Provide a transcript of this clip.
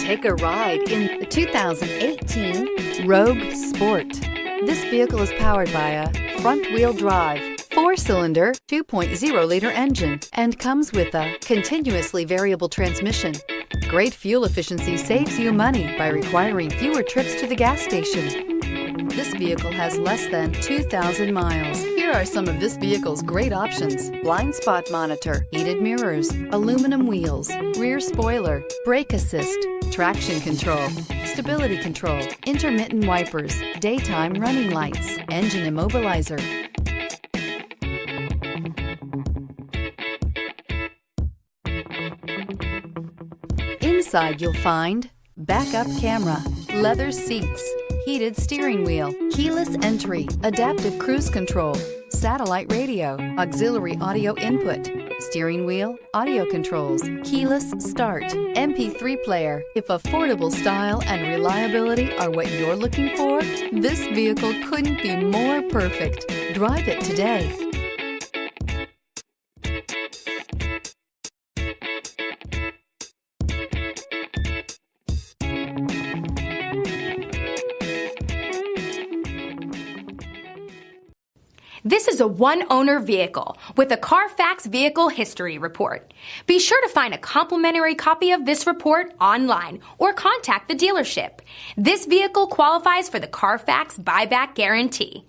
Take a ride in the 2018 Rogue Sport. This vehicle is powered by a front-wheel drive, 4-cylinder, 2.0-liter engine and comes with a continuously variable transmission. Great fuel efficiency saves you money by requiring fewer trips to the gas station. This vehicle has less than 2,000 miles. Here are some of this vehicle's great options: blind spot monitor, heated mirrors, aluminum wheels, rear spoiler, brake assist, traction control, stability control, intermittent wipers, daytime running lights, engine immobilizer. Inside you'll find backup camera, leather seats, heated steering wheel, keyless entry, adaptive cruise control, satellite radio, auxiliary audio input, steering wheel audio controls, keyless start, MP3 player. If affordable style and reliability are what you're looking for, this vehicle couldn't be more perfect. Drive it today. This is a one-owner vehicle with a Carfax Vehicle History Report. Be sure to find a complimentary copy of this report online or contact the dealership. This vehicle qualifies for the Carfax Buyback Guarantee.